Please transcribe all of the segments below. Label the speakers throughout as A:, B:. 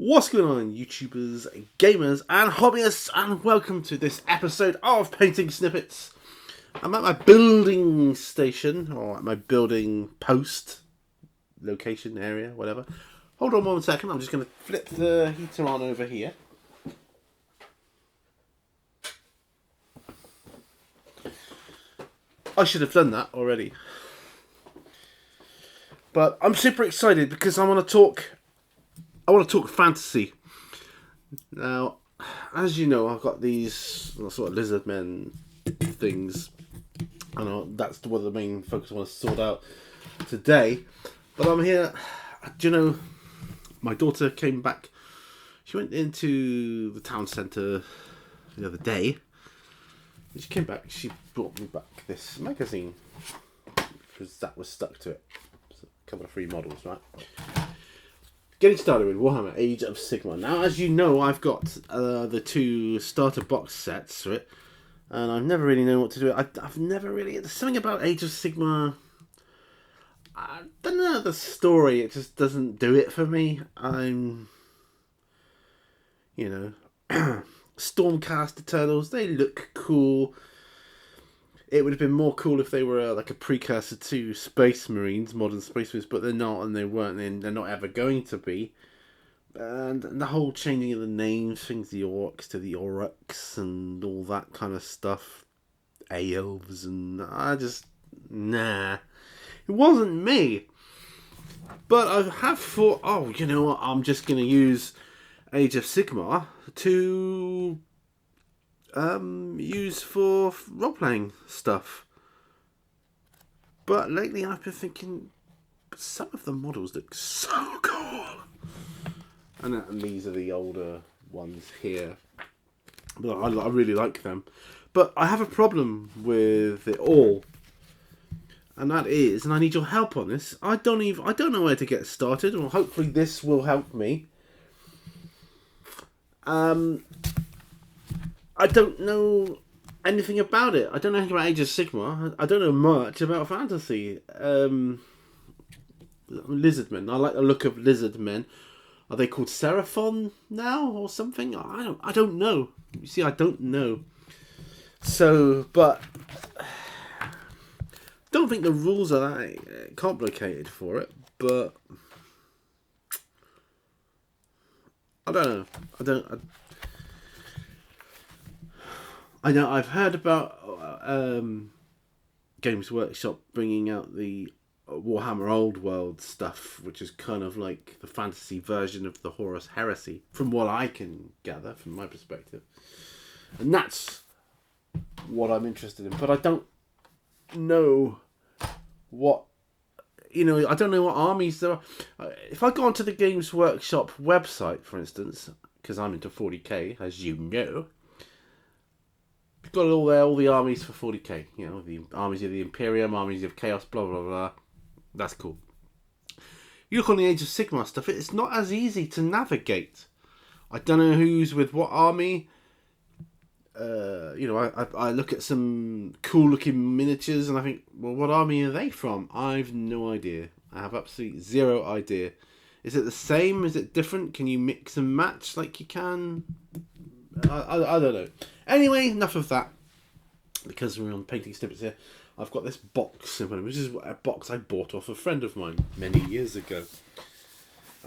A: What's going on, YouTubers, gamers, and hobbyists, and welcome to this episode of Painting Snippets. I'm at my building station, or at my building post, location, area, whatever. Hold on 1 second, I'm just going to flip the heater on over here. I should have done that already. But I'm super excited because I want to talk fantasy. Now, as you know, I've got these sort of lizard men things. I know that's one of the main focus I want to sort out today. But I'm here. Do you know, my daughter came back. She went into the town centre the other day. When she came back, she brought me back this magazine because that was stuck to it. So a couple of free models, right? Getting started with Warhammer Age of Sigmar. Now, as you know, I've got the two starter box sets for it, and I've never really known what to do. I've never really... There's something about Age of Sigmar... I don't know, the story, it just doesn't do it for me. I'm... You know... Stormcast Eternals, they look cool. It would have been more cool if they were like a precursor to Space Marines, modern Space Marines, but they're not, and they weren't, and they're not ever going to be. And the whole changing of the names, things the Orcs to the Aurochs, and all that kind of stuff. Elves, and I just... Nah. It wasn't me. But I have thought, oh, you know what, I'm just going to use Age of Sigmar to use for role-playing stuff. But lately I've been thinking some of the models look so cool. And these are the older ones here. But I really like them. But I have a problem with it all. And that is, and I need your help on this, I don't know where to get started. Well, hopefully this will help me. I don't know anything about it. I don't know anything about Age of Sigmar. I don't know much about fantasy. Lizardmen. I like the look of lizardmen. Are they called Seraphon now or something? I don't know. You see, I don't know. So, but don't think the rules are that complicated for it. But I don't know. I know I've heard about Games Workshop bringing out the Warhammer Old World stuff, which is kind of like the fantasy version of the Horus Heresy, from what I can gather, from my perspective. And that's what I'm interested in. But I don't know what... You know, I don't know what armies there are. If I go onto the Games Workshop website, for instance, because I'm into 40k, as you know... We've got all there, all the armies for 40k. You know, the armies of the Imperium, armies of Chaos, blah, blah, blah. That's cool. You look on the Age of Sigmar stuff, it's not as easy to navigate. I don't know who's with what army. You know, I look at some cool-looking miniatures and I think, well, what army are they from? I've no idea. I have absolutely zero idea. Is it the same? Is it different? Can you mix and match like you can? I don't know. Anyway, enough of that. Because we're on Painting Snippets here, I've got this box, which is a box I bought off a friend of mine many years ago.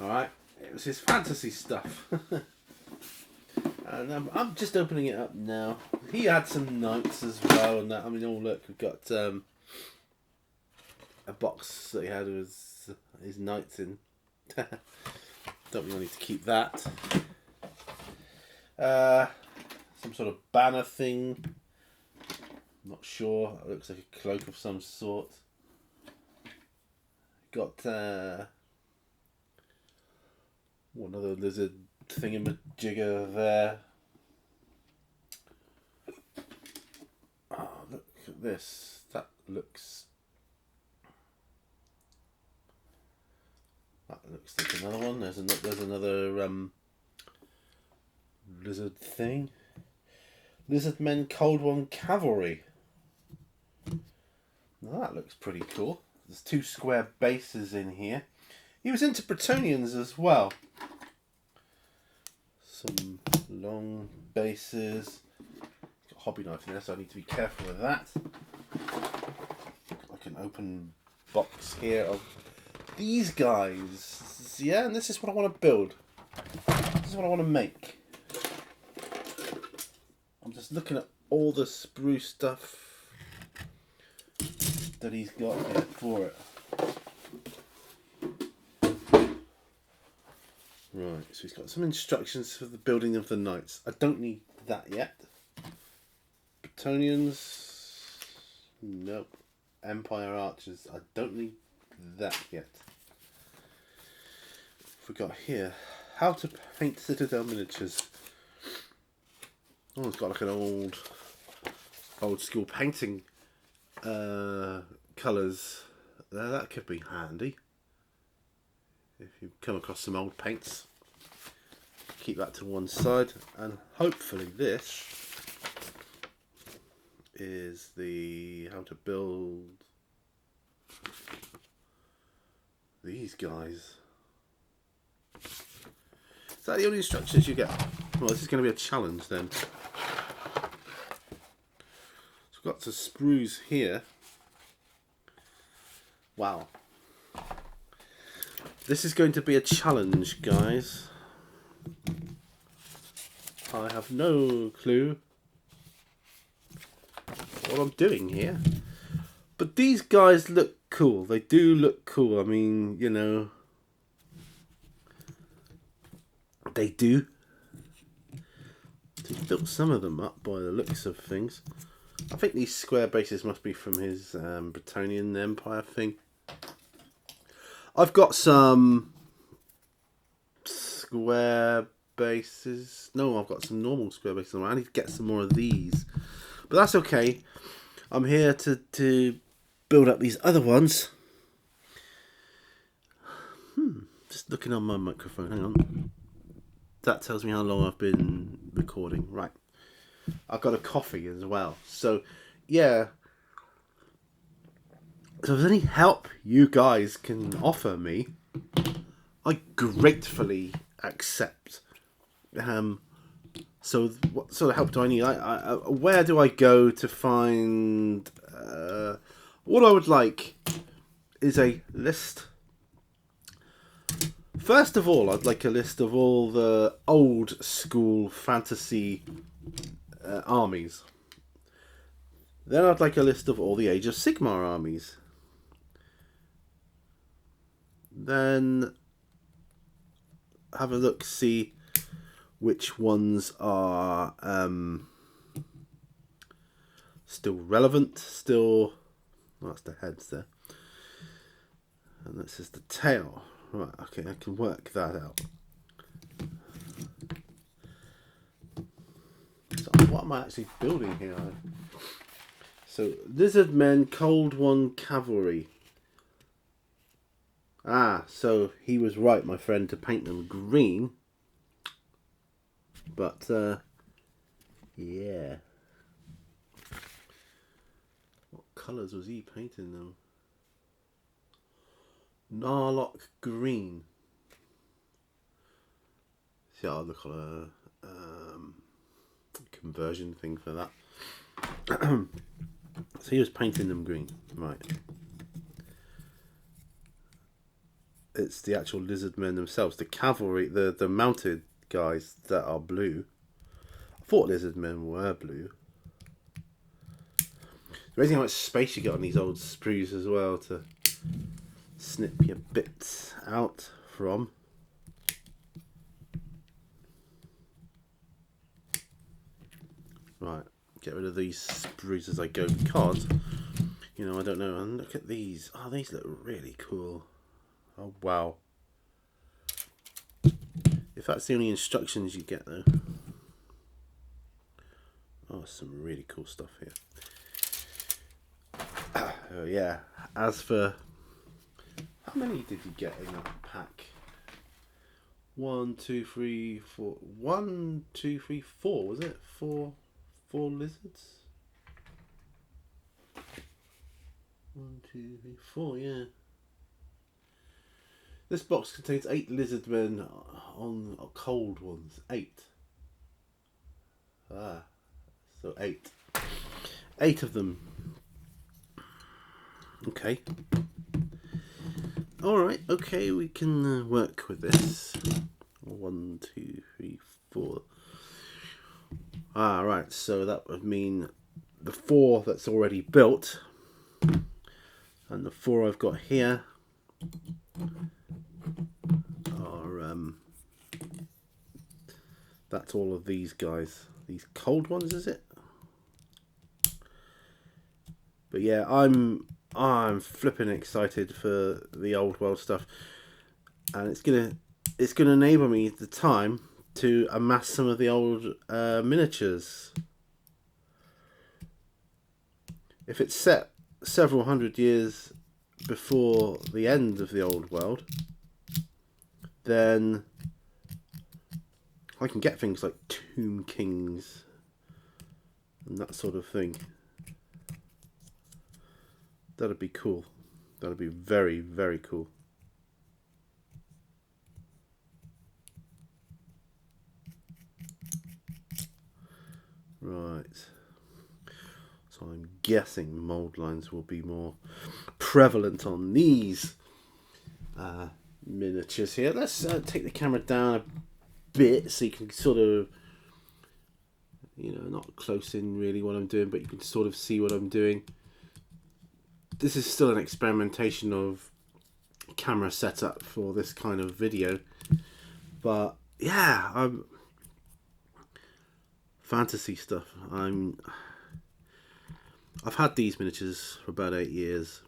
A: Alright, it was his fantasy stuff. And I'm just opening it up now. He had some knights as well, and that. I mean, oh look, we've got a box that he had with his knights in. Don't really need to keep that. Some sort of banner thing. Not sure. It looks like a cloak of some sort. Got another lizard thingamajigger there. Oh, look at this. That looks like another one. There's another lizard thing. Lizardmen Cold One Cavalry. Now that looks pretty cool. There's two square bases in here. He was into Bretonians as well. some long bases. Got a hobby knife in there, so I need to be careful with that. Like an open box here of these guys. Yeah, and this is what I want to build. This is what I want to make. I'm just looking at all the spruce stuff that he's got here for it. Right, so he's got some instructions for the building of the knights. I don't need that yet. Bretonians, nope. Empire archers, I don't need that yet. Forgot here, how to paint citadel miniatures. Oh, it's got like an old school painting colours there. That could be handy if you come across some old paints. Keep that to one side, and hopefully this is the how to build these guys. Is that the only instructions you get? Well, this is going to be a challenge then. So we've got to sprues here. Wow. This is going to be a challenge, guys. I have no clue what I'm doing here. But these guys look cool. They do look cool. I mean, you know, they do. He's built some of them up by the looks of things. I think these square bases must be from his Bretonian Empire thing. I've got some square bases. No, I've got some normal square bases. I need to get some more of these. But that's okay. I'm here to build up these other ones. Just looking on my microphone. Hang on. That tells me how long I've been recording. Right. I've got a coffee as well. So, yeah. So if there's any help you guys can offer me, I gratefully accept. So what sort of help do I need? Where do I go to find... what I would like is a list. First of all, I'd like a list of all the old school fantasy armies. Then I'd like a list of all the Age of Sigmar armies. Then have a look, see which ones are still relevant, still... Oh, that's the heads there. And this is the tail. Right, okay, I can work that out. So what am I actually building here? So, Lizard Men, Cold One Cavalry. Ah, so he was right, my friend, to paint them green. But, yeah. What colours was he painting them? Narlock green. See, I'll look on a conversion thing for that. So he was painting them green, right? It's the actual lizard men themselves, the cavalry, the mounted guys that are blue. I thought lizard men were blue. Amazing how much space you get on these old sprues as well to snip your bits out from. Right, get rid of these sprues as I go because, you know, I don't know. And look at these. Oh, these look really cool. Oh, wow. If that's the only instructions you get, though. Oh, some really cool stuff here. Oh, yeah. As for... How many did you get in that pack? 1, 2, 3, 4. 1, 2, 3, 4, was it? Four lizards? 1, 2, 3, 4, yeah. This box contains 8 lizard men on cold ones. 8. So 8. 8 of them. Okay. Alright, okay, we can work with this. 1, 2, 3, 4. Right, so that would mean the 4 that's already built and the 4 I've got here are that's all of these guys. These cold ones, is it? But yeah, I'm flipping excited for the old world stuff, and it's gonna enable me the time to amass some of the old miniatures. If it's set several hundred years before the end of the old world, then I can get things like Tomb Kings and that sort of thing. That'd be cool. That'd be very, very cool. Right. So I'm guessing mold lines will be more prevalent on these miniatures here. Let's take the camera down a bit so you can sort of, not close in really what I'm doing, but you can sort of see what I'm doing. This is still an experimentation of camera setup for this kind of video, but yeah, I'm fantasy stuff. I've had these miniatures for about 8 years,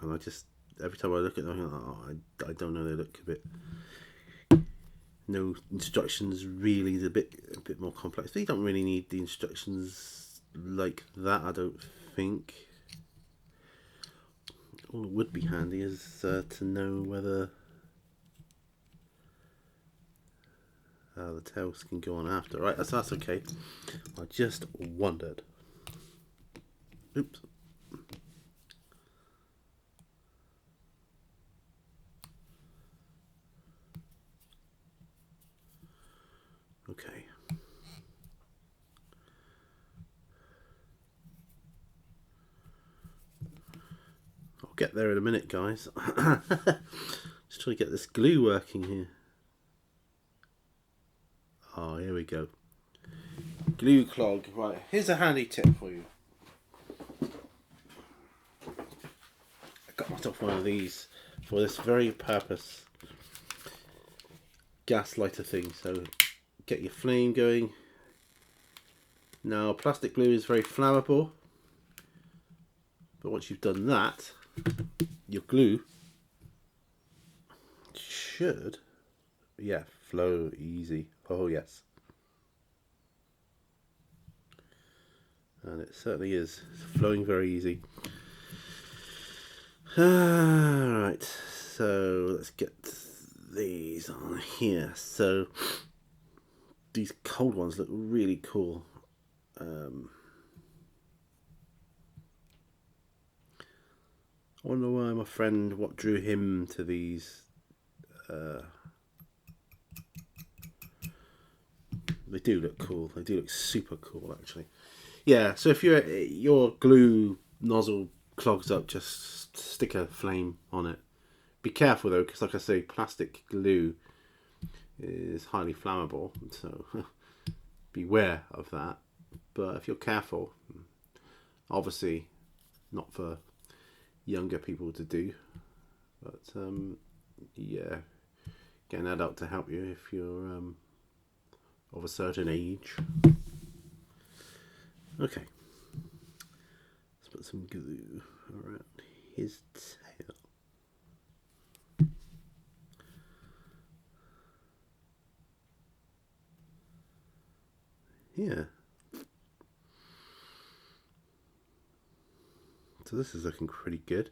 A: and I just, every time I look at them, I don't know, they look a bit, no instructions really, a bit more complex. But you don't really need the instructions like that, I don't think. All it would be handy is to know whether the tails can go on after. Right, that's okay. I just wondered. Oops. Okay. I'll get there in a minute, guys. Just trying to get this glue working here. Oh, here we go. Glue clog. Right, here's a handy tip for you. I got myself one of these for this very purpose. Gas lighter thing. So get your flame going. Now, plastic glue is very flammable, but once you've done that, your glue should, flow easy. Oh yes, and it certainly is. It's flowing very easy. Alright, so let's get these on here. So these cold ones look really cool. I wonder why my friend, what drew him to these. They do look cool. They do look super cool, actually. Yeah, so if your glue nozzle clogs up, just stick a flame on it. Be careful though, because like I say, plastic glue is highly flammable, so beware of that. But if you're careful, obviously not for younger people to do, but yeah, get an adult to help you if you're of a certain age. Okay, let's put some glue around his tail. Yeah. So this is looking pretty good.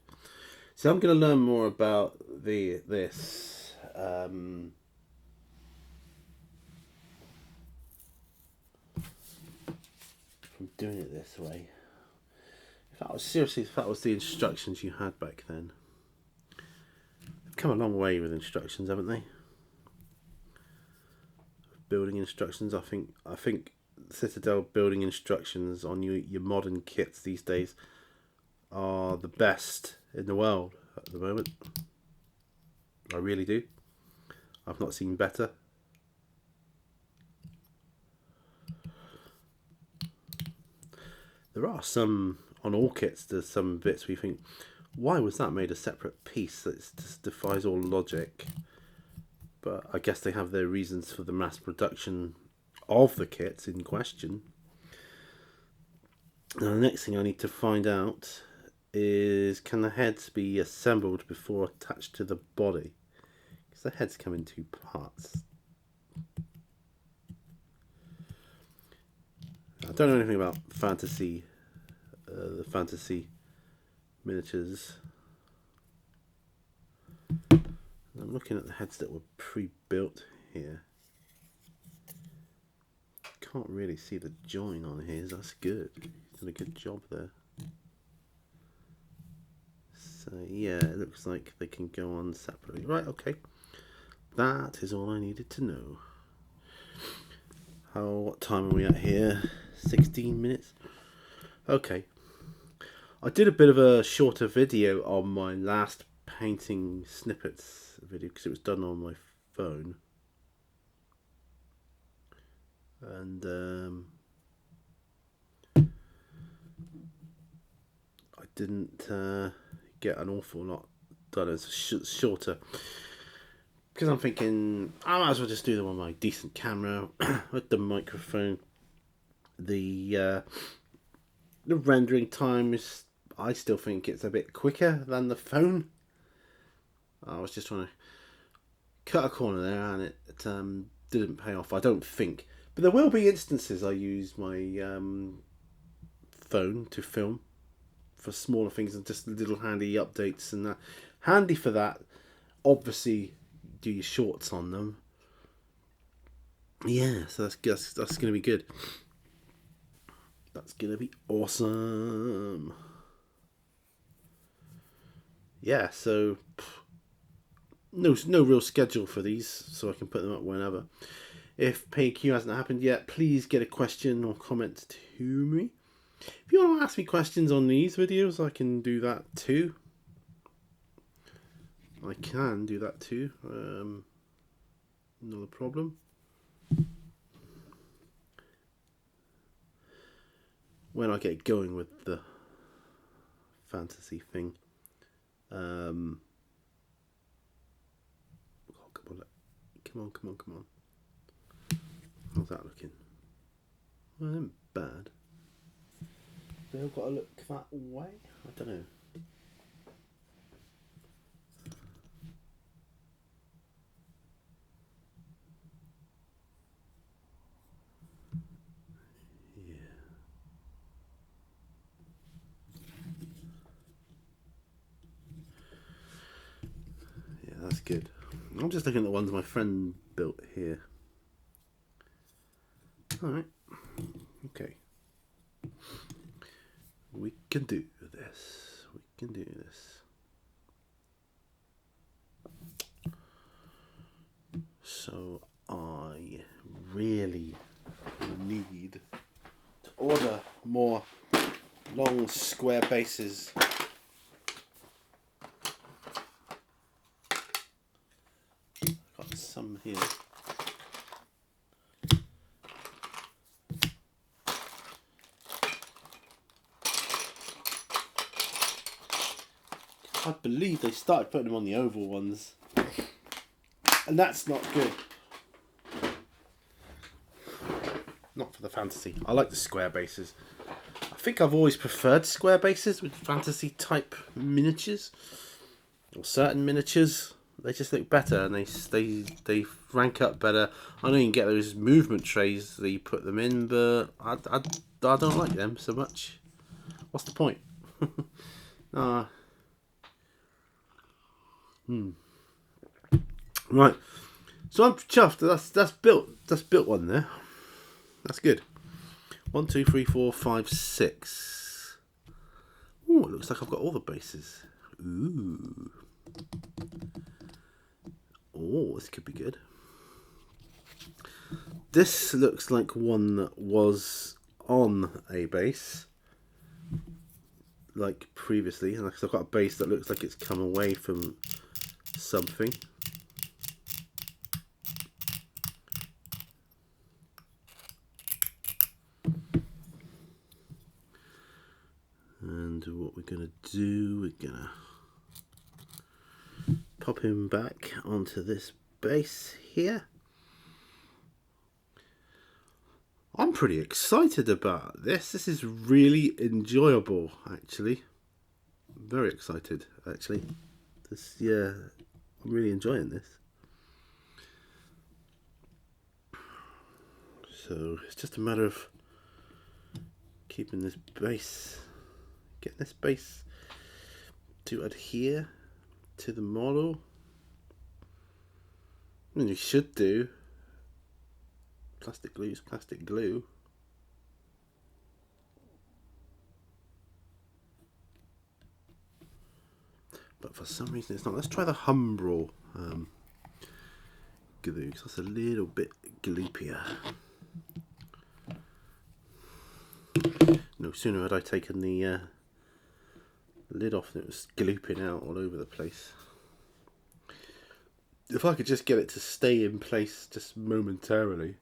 A: So I'm going to learn more about this. From doing it this way. If that was the instructions you had back then. They've come a long way with instructions, haven't they? building instructions. I think Citadel building instructions on your modern kits these days are the best in the world at the moment. I really do. I've not seen better. There are some, on all kits, there's some bits where you think, why was that made a separate piece? That just defies all logic. But I guess they have their reasons for the mass production of the kits in question. Now the next thing I need to find out is, can the heads be assembled before attached to the body? Because the heads come in two parts. I don't know anything about fantasy, the fantasy miniatures. I'm looking at the heads that were pre-built here. Can't really see the join on here. That's good. He's done a good job there. So yeah, it looks like they can go on separately. Right, okay. That is all I needed to know. What time are we at here? 16 minutes? Okay. I did a bit of a shorter video on my last painting snippets video because it was done on my phone. And I didn't get an awful lot done. It's shorter because I'm thinking I might as well just do them on my decent camera with the microphone. The rendering time is, I still think it's a bit quicker than the phone. I was just trying to cut a corner there and it didn't pay off, I don't think. But there will be instances I use my phone to film for smaller things and just little handy updates and that. Handy for that. Obviously, do your shorts on them. Yeah, so that's going to be good. That's going to be awesome. Yeah, so no real schedule for these, so I can put them up whenever. If PQ hasn't happened yet, please get a question or comment to me. If you want to ask me questions on these videos, I can do that too. Not a problem. When I get going with the fantasy thing. Oh, come on. How's that looking? Well, them bad. They all got to look that way? I don't know. Yeah, that's good. I'm just looking at the ones my friend built here. Alright. Okay. We can do this. So I really need to order more long square bases. Got some here. I believe they started putting them on the oval ones, and that's not good. Not for the fantasy. I like the square bases. I think I've always preferred square bases with fantasy type miniatures, or certain miniatures. They just look better and they rank up better. I know you can get those movement trays that you put them in, but I don't like them so much. What's the point? Right, so I'm chuffed. That's built. That's built one there. That's good. 1, 2, 3, 4, 5, 6. Oh, it looks like I've got all the bases. Ooh. Oh, this could be good. This looks like one that was on a base, like previously, and I've got a base that looks like it's come away from something. And what we're gonna do, we're gonna pop him back onto this base here. I'm pretty excited about this. This is really enjoyable, actually. Very excited, actually. Yeah, I'm really enjoying this. So it's just a matter of keeping this base, getting this base to adhere to the model. And you should do. Plastic glue is plastic glue. But for some reason it's not. Let's try the Humbrol glue, because that's a little bit gloopier. No sooner had I taken the lid off than it was glooping out all over the place. If I could just get it to stay in place just momentarily.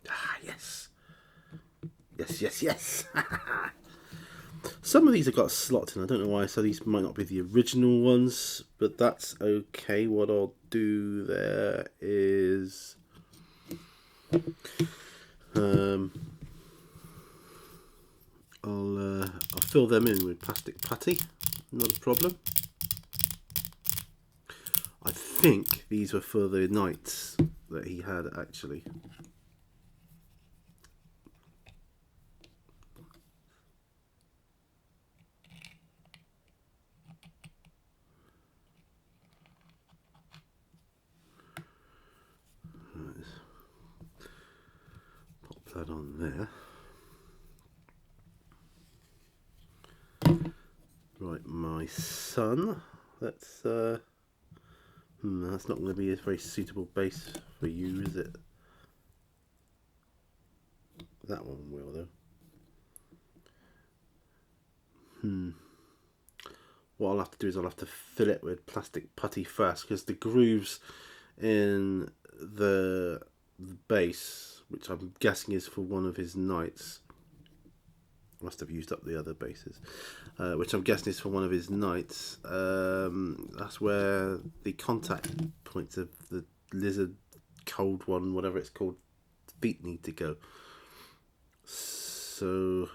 A: Ah, yes. Yes. Some of these have got slots in, I don't know why, so these might not be the original ones, but that's okay. What I'll do there is I'll fill them in with plastic putty, not a problem. I think these were for the knights that he had, actually. Pop that on there. Right, my son. That's not going to be a very suitable base for you, is it? That one will, though. What I'll have to do is I'll have to fill it with plastic putty first, because the grooves in the base, which I'm guessing is for one of his knights, must have used up the other bases, which I'm guessing is for one of his knights. That's where the contact points of the lizard, cold one, whatever it's called, feet need to go. So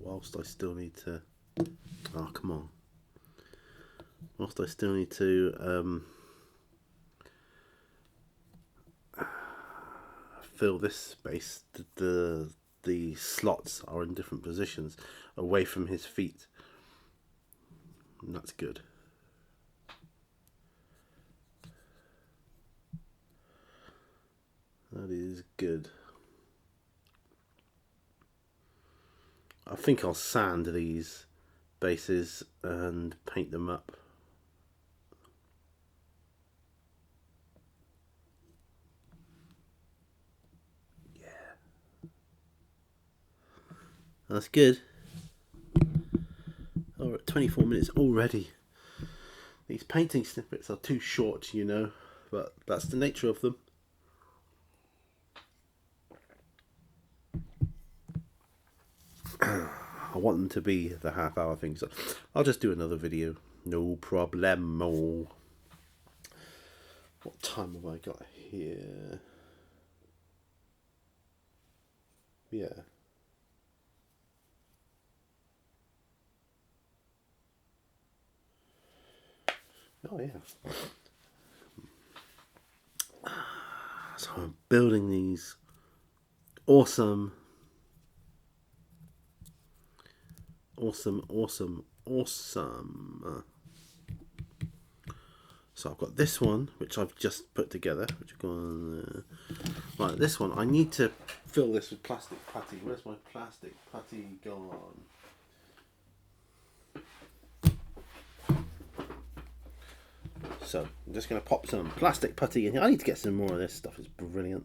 A: whilst I still need to, oh come on, whilst I still need to fill this space, the slots are in different positions away from his feet, and that's good. That is good. I think I'll sand these bases and paint them up. Yeah. That's good. Oh, we're at 24 minutes already. These painting snippets are too short, you know, but that's the nature of them. I want them to be the half-hour thing, so I'll just do another video. No problemo. What time have I got here? Yeah. Oh, yeah. So I'm building these awesome So I've got this one, which I've just put together. Which I've gone, right, this one, I need to fill this with plastic putty. Where's my plastic putty gone? So I'm just going to pop some plastic putty in here. I need to get some more of this stuff. It's brilliant.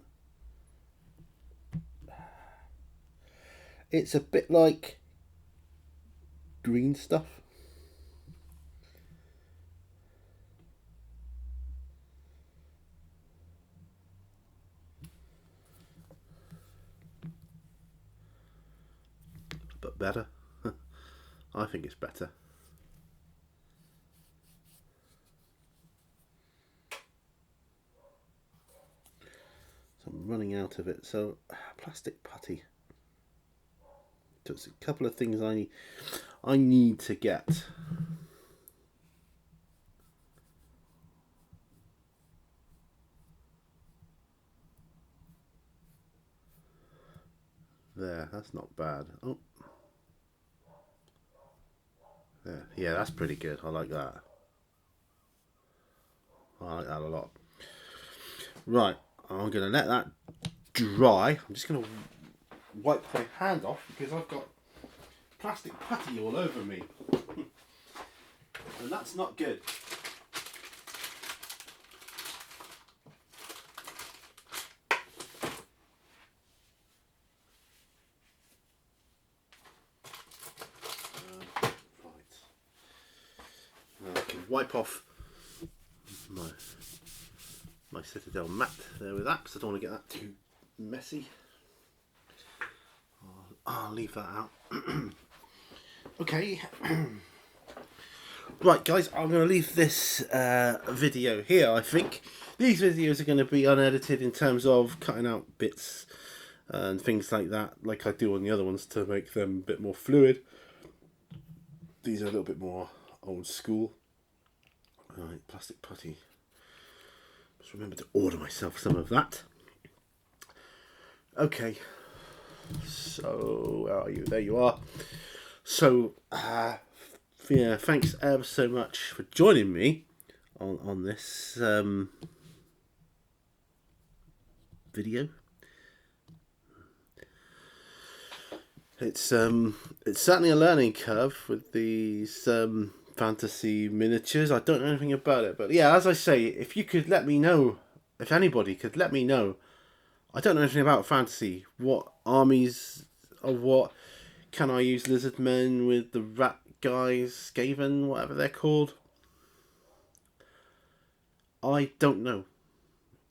A: It's a bit like green stuff. But better. I think it's better. So I'm running out of it. So plastic putty. There's a couple of things I need to get. There, that's not bad. Oh, there. Yeah, that's pretty good. I like that. I like that a lot. Right, I'm going to let that dry. I'm just going to wipe my hand off because I've got plastic putty all over me. And that's not good. Right. Now I can wipe off my Citadel mat there with that because I don't want to get that too messy. I'll leave that out. Okay. Right, guys, I'm going to leave this video here, I think. These videos are going to be unedited in terms of cutting out bits and things like that, like I do on the other ones to make them a bit more fluid. These are a little bit more old school. Right, plastic putty. Just remember to order myself some of that. Okay. So, where are you? There you are. So, yeah, thanks ever so much for joining me on this video. It's certainly a learning curve with these fantasy miniatures. I don't know anything about it, but yeah, as I say, if you could let me know, if anybody could let me know, I don't know anything about fantasy. What armies or what can I use lizard men with the rat guys, Skaven, whatever they're called? I don't know.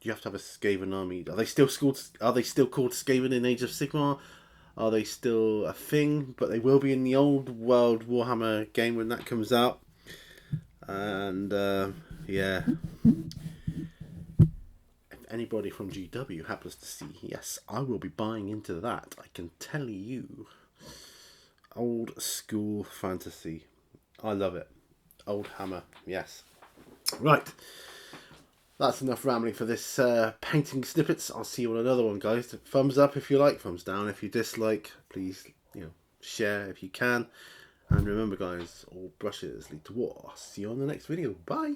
A: You have to have a Skaven army. Are they still called? Are they still called Skaven in Age of Sigmar? Are they still a thing? But they will be in the old world Warhammer game when that comes out. And yeah, if anybody from GW happens to see, yes, I will be buying into that. I can tell you. Old school fantasy. I love it. Old Hammer, yes. Right. That's enough rambling for this painting snippets. I'll see you on another one, guys. Thumbs up if you like, thumbs down if you dislike. Please, share if you can. And remember, guys, all brushes lead to war. See you on the next video. Bye.